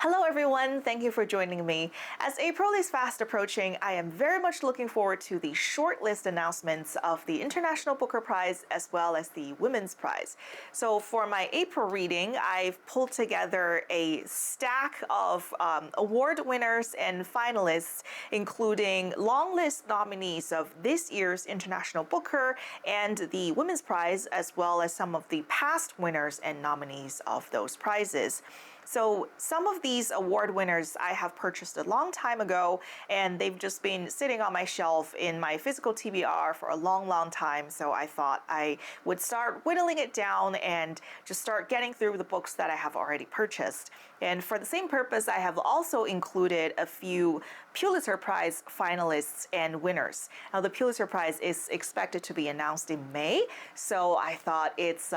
Hello everyone, thank you for joining me. As April is fast approaching, I am very much looking forward to the shortlist announcements of the International Booker Prize as well as the Women's Prize. So for my April reading, I've pulled together a stack of award winners and finalists, including long list nominees of this year's International Booker and the Women's Prize, as well as some of the past winners and nominees of those prizes. So some of these award winners I have purchased a long time ago, and they've just been sitting on my shelf in my physical TBR for a long time. So I thought I would start whittling it down and just start getting through the books that I have already purchased. And for the same purpose, I have also included a few Pulitzer Prize finalists and winners. Now, the Pulitzer Prize is expected to be announced in May, so I thought it's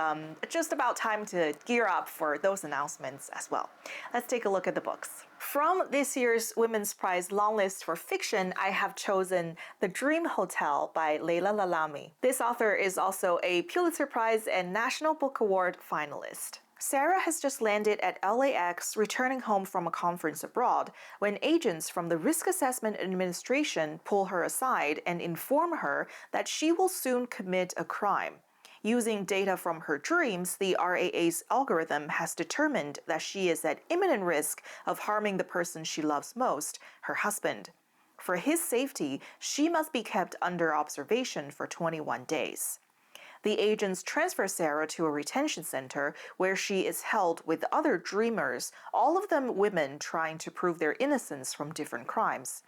just about time to gear up for those announcements as well. Let's take a look at the books. From this year's Women's Prize long list for fiction, I have chosen The Dream Hotel by Laila Lalami. This author is also a Pulitzer Prize and National Book Award finalist. Sarah has just landed at LAX, returning home from a conference abroad, when agents from the Risk Assessment Administration pull her aside and inform her that she will soon commit a crime. Using data from her dreams, the RAA's algorithm has determined that she is at imminent risk of harming the person she loves most, her husband. For his safety, she must be kept under observation for 21 days. The agents transfer Sarah to a retention center where she is held with other dreamers, all of them women trying to prove their innocence from different crimes.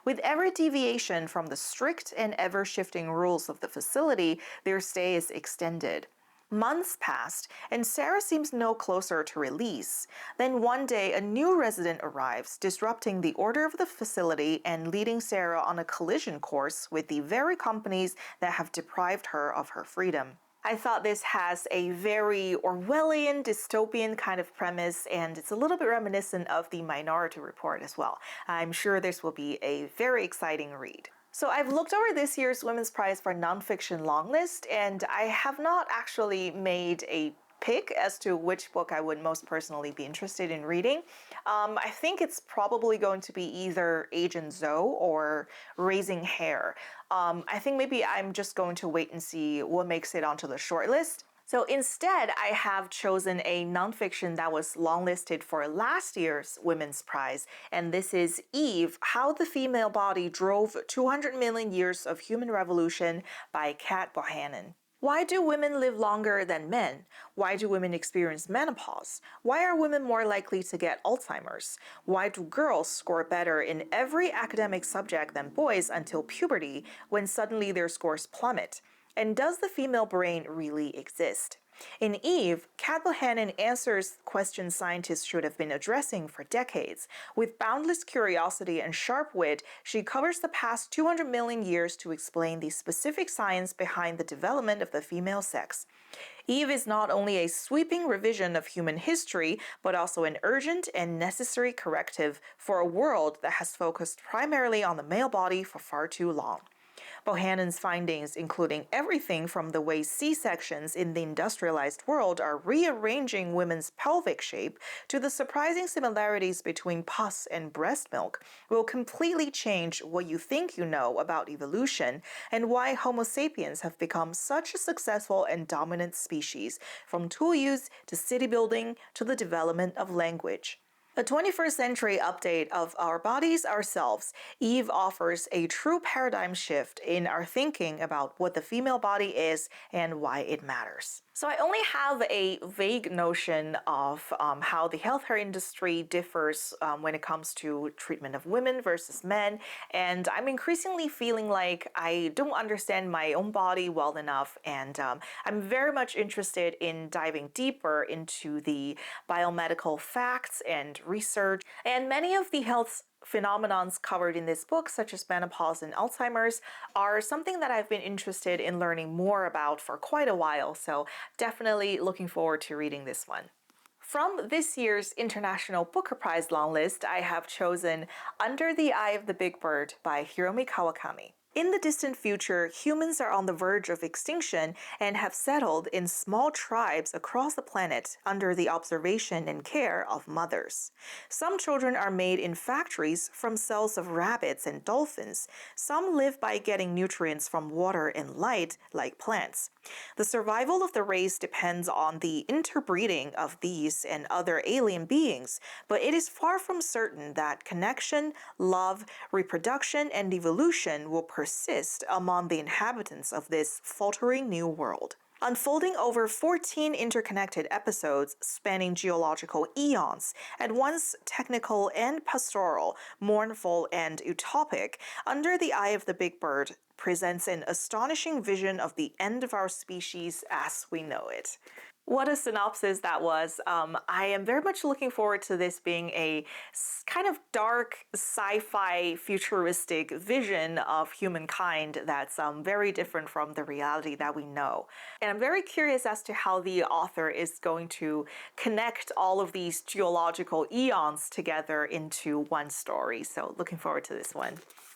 With every deviation from the strict and ever-shifting rules of the facility, their stay is extended. Months passed, and Sarah seems no closer to release. Then one day, a new resident arrives, disrupting the order of the facility and leading Sarah on a collision course with the very companies that have deprived her of her freedom. I thought this has a very Orwellian, dystopian kind of premise, and it's a little bit reminiscent of the Minority Report as well. I'm sure this will be a very exciting read. So I've looked over this year's Women's Prize for Nonfiction long list, and I have not actually made a pick as to which book I would most personally be interested in reading. I think it's probably going to be either Agent Zoe or Raising Hare. I think maybe I'm just going to wait and see what makes it onto the shortlist. So instead, I have chosen a nonfiction that was longlisted for last year's Women's Prize, and this is Eve, How the Female Body Drove 200 Million Years of Human Revolution by Bohannon. Why do women live longer than men? Why do women experience menopause? Why are women more likely to get Alzheimer's? Why do girls score better in every academic subject than boys until puberty, when suddenly their scores plummet? And does the female brain really exist? In Eve, Bohannon answers questions scientists should have been addressing for decades. With boundless curiosity and sharp wit, she covers the past 200 million years to explain the specific science behind the development of the female sex. Eve is not only a sweeping revision of human history, but also an urgent and necessary corrective for a world that has focused primarily on the male body for far too long. Bohannon's findings, including everything from the way C-sections in the industrialized world are rearranging women's pelvic shape to the surprising similarities between pus and breast milk, will completely change what you think you know about evolution and why Homo sapiens have become such a successful and dominant species, from tool use to city building to the development of language. A 21st century update of Our Bodies, Ourselves, Eve offers a true paradigm shift in our thinking about what the female body is and why it matters. So I only have a vague notion of how the healthcare industry differs when it comes to treatment of women versus men, and I'm increasingly feeling like I don't understand my own body well enough, and I'm very much interested in diving deeper into the biomedical facts and research, and many of the health phenomenons covered in this book, such as menopause and Alzheimer's, are something that I've been interested in learning more about for quite a while, so definitely looking forward to reading this one. From this year's International Booker Prize long list, I have chosen Under the Eye of the Big Bird by Hiromi Kawakami. In the distant future, humans are on the verge of extinction and have settled in small tribes across the planet under the observation and care of mothers. Some children are made in factories from cells of rabbits and dolphins. Some live by getting nutrients from water and light, like plants. The survival of the race depends on the interbreeding of these and other alien beings, but it is far from certain that connection, love, reproduction, and evolution will persist among the inhabitants of this faltering new world. Unfolding over 14 interconnected episodes spanning geological eons, at once technical and pastoral, mournful and utopic, Under the Eye of the Big Bird presents an astonishing vision of the end of our species as we know it. What a synopsis that was. I am very much looking forward to this being a kind of dark sci-fi futuristic vision of humankind that's very different from the reality that we know. And I'm very curious as to how the author is going to connect all of these geological eons together into one story. So looking forward to this one.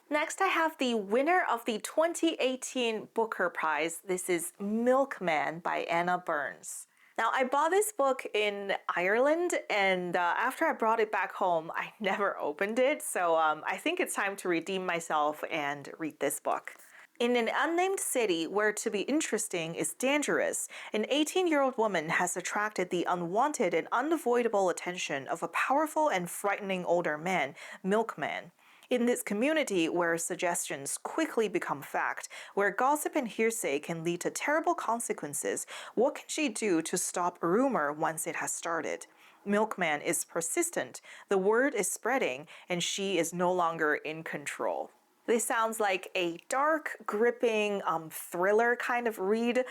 Next, I have the winner of the 2018 Booker Prize. This is Milkman by Anna Burns. Now, I bought this book in Ireland, and after I brought it back home, I never opened it, so I think it's time to redeem myself and read this book. In an unnamed city where to be interesting is dangerous, an 18-year-old woman has attracted the unwanted and unavoidable attention of a powerful and frightening older man, Milkman. In this community where suggestions quickly become fact, where gossip and hearsay can lead to terrible consequences, what can she do to stop rumor once it has started? Milkman is persistent, the word is spreading, and she is no longer in control. This sounds like a dark, gripping thriller kind of read.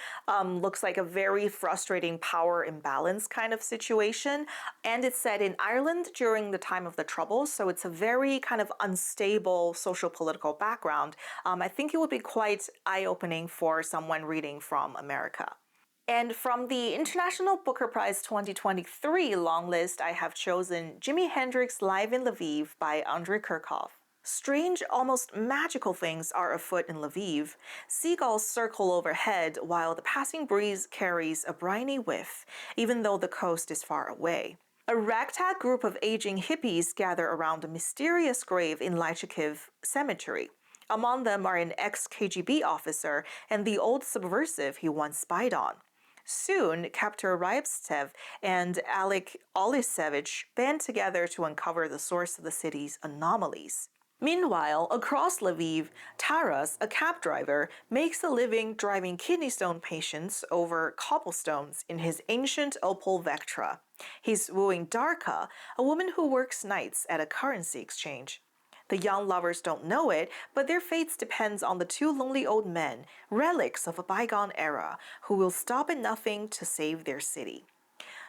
Looks like a very frustrating power imbalance kind of situation. And it's set in Ireland during the time of the Troubles, so it's a very kind of unstable social political background. I think it would be quite eye-opening for someone reading from America. And from the International Booker Prize 2023 long list, I have chosen Jimi Hendrix Live in Lviv by Andrey Kurkov. Strange, almost magical things are afoot in Lviv. Seagulls circle overhead while the passing breeze carries a briny whiff, even though the coast is far away. A ragtag group of aging hippies gather around a mysterious grave in Lychakiv Cemetery. Among them are an ex-KGB officer and the old subversive he once spied on. Soon, Captor Ryabstev and Alek Olisevich band together to uncover the source of the city's anomalies. Meanwhile, across Lviv, Taras, a cab driver, makes a living driving kidney stone patients over cobblestones in his ancient Opel Vectra. He's wooing Darka, a woman who works nights at a currency exchange. The young lovers don't know it, but their fates depends on the two lonely old men, relics of a bygone era, who will stop at nothing to save their city.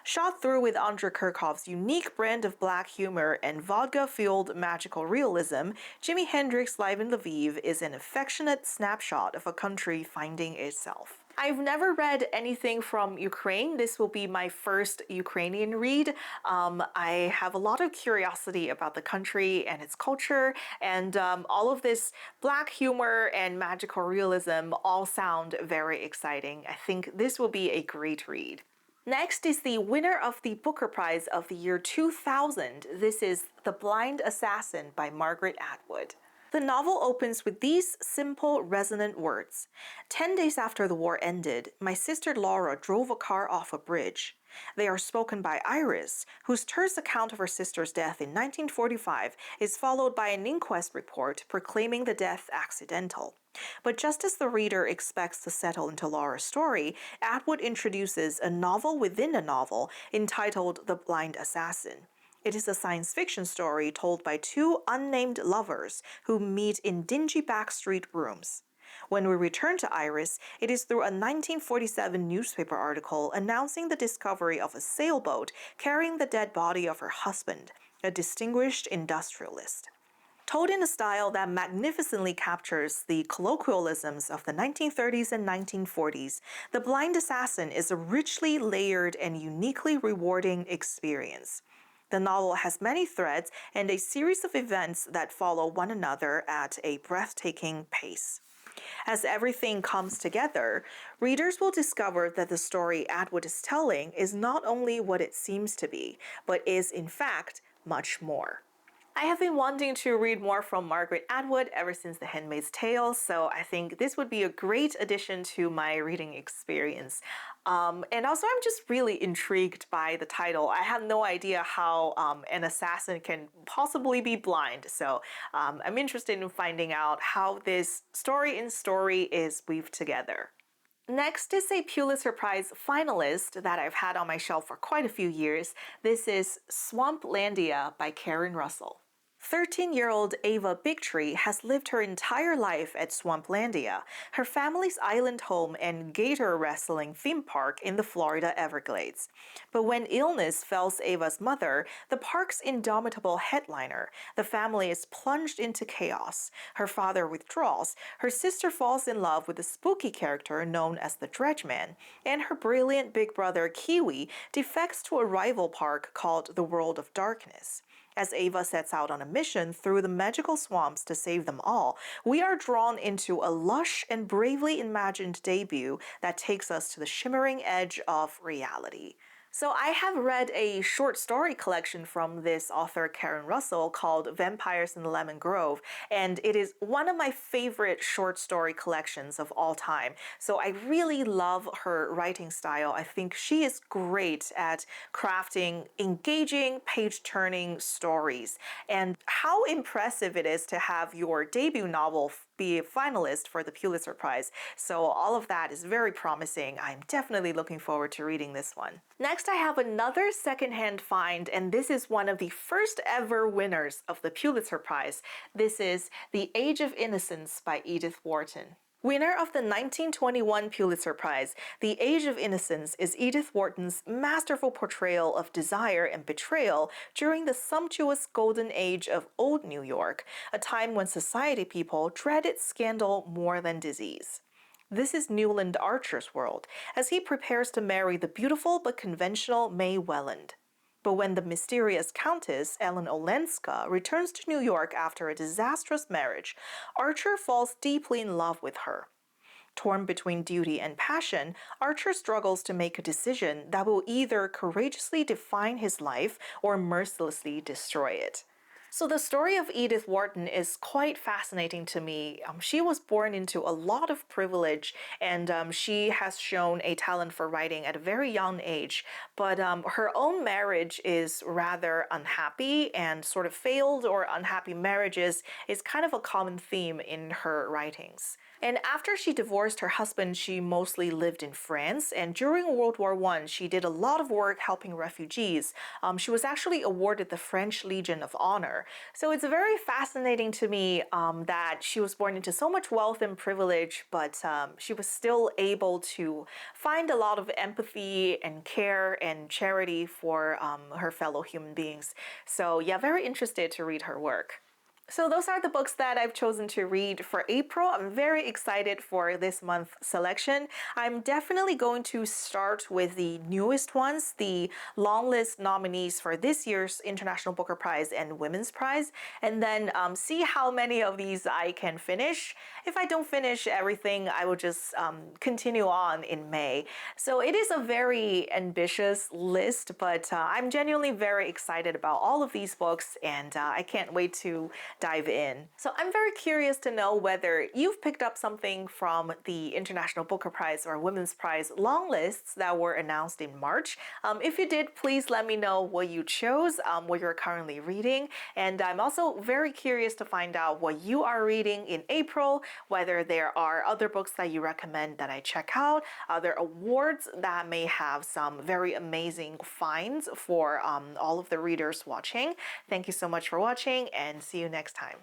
Shot through with Andrey Kurkov's unique brand of black humor and vodka-fueled magical realism, Jimi Hendrix Live in Lviv is an affectionate snapshot of a country finding itself. I've never read anything from Ukraine. This will be my first Ukrainian read. I have a lot of curiosity about the country and its culture, and all of this black humor and magical realism all sound very exciting. I think this will be a great read. Next is the winner of the Booker Prize of the year 2000. This is The Blind Assassin by Margret Atwood. The novel opens with these simple, resonant words. 10 days after the war ended, my sister Laura drove a car off a bridge. They are spoken by Iris, whose terse account of her sister's death in 1945 is followed by an inquest report proclaiming the death accidental. But just as the reader expects to settle into Laura's story, Atwood introduces a novel within a novel entitled The Blind Assassin. It is a science fiction story told by two unnamed lovers who meet in dingy backstreet rooms. When we return to Iris, it is through a 1947 newspaper article announcing the discovery of a sailboat carrying the dead body of her husband, a distinguished industrialist. Told in a style that magnificently captures the colloquialisms of the 1930s and 1940s, The Blind Assassin is a richly layered and uniquely rewarding experience. The novel has many threads and a series of events that follow one another at a breathtaking pace. As everything comes together, readers will discover that the story Atwood is telling is not only what it seems to be, but is in fact much more. I have been wanting to read more from Margret Atwood ever since The Handmaid's Tale, so I think this would be a great addition to my reading experience. And also, I'm just really intrigued by the title. I have no idea how an assassin can possibly be blind, so I'm interested in finding out how this story in story is weaved together. Next is a Pulitzer Prize finalist that I've had on my shelf for quite a few years. This is Swamplandia by Karen Russel. 13-year-old Ava Bigtree has lived her entire life at Swamplandia, her family's island home and gator wrestling theme park in the Florida Everglades. But when illness fells Ava's mother, the park's indomitable headliner, the family is plunged into chaos. Her father withdraws, her sister falls in love with a spooky character known as the Dredgeman, and her brilliant big brother Kiwi defects to a rival park called the World of Darkness. As Ava sets out on a mission through the magical swamps to save them all, we are drawn into a lush and bravely imagined debut that takes us to the shimmering edge of reality. So I have read a short story collection from this author Karen Russel called Vampires in the Lemon Grove, and it is one of my favorite short story collections of all time. So I really love her writing style. I think she is great at crafting engaging, page-turning stories. And how impressive it is to have your debut novel be a finalist for the Pulitzer Prize. So all of that is very promising. I'm definitely looking forward to reading this one. Next, I have another secondhand find, and this is one of the first ever winners of the Pulitzer Prize. This is The Age of Innocence by Edith Wharton. Winner of the 1921 Pulitzer Prize, The Age of Innocence is Edith Wharton's masterful portrayal of desire and betrayal during the sumptuous golden age of old New York, a time when society people dreaded scandal more than disease. This is Newland Archer's world, as he prepares to marry the beautiful but conventional May Welland. But when the mysterious Countess, Ellen Olenska, returns to New York after a disastrous marriage, Archer falls deeply in love with her. Torn between duty and passion, Archer struggles to make a decision that will either courageously define his life or mercilessly destroy it. So the story of Edith Wharton is quite fascinating to me. She was born into a lot of privilege, and she has shown a talent for writing at a very young age. But her own marriage is rather unhappy, and sort of failed or unhappy marriages is kind of a common theme in her writings. And after she divorced her husband, she mostly lived in France. And during World War I, she did a lot of work helping refugees. She was actually awarded the French Legion of Honor. So it's very fascinating to me that she was born into so much wealth and privilege, but she was still able to find a lot of empathy and care and charity for her fellow human beings. So yeah, very interested to read her work. So those are the books that I've chosen to read for April. I'm very excited for this month's selection. I'm definitely going to start with the newest ones, the long list nominees for this year's International Booker Prize and Women's Prize, and then see how many of these I can finish. If I don't finish everything, I will just continue on in May. So it is a very ambitious list, but I'm genuinely very excited about all of these books, and I can't wait to dive in. So I'm very curious to know whether you've picked up something from the International Booker Prize or Women's Prize long lists that were announced in March. If you did, please let me know what you chose, what you're currently reading. And I'm also very curious to find out what you are reading in April, whether there are other books that you recommend that I check out, other awards that may have some very amazing finds for all of the readers watching. Thank you so much for watching, and see you next time.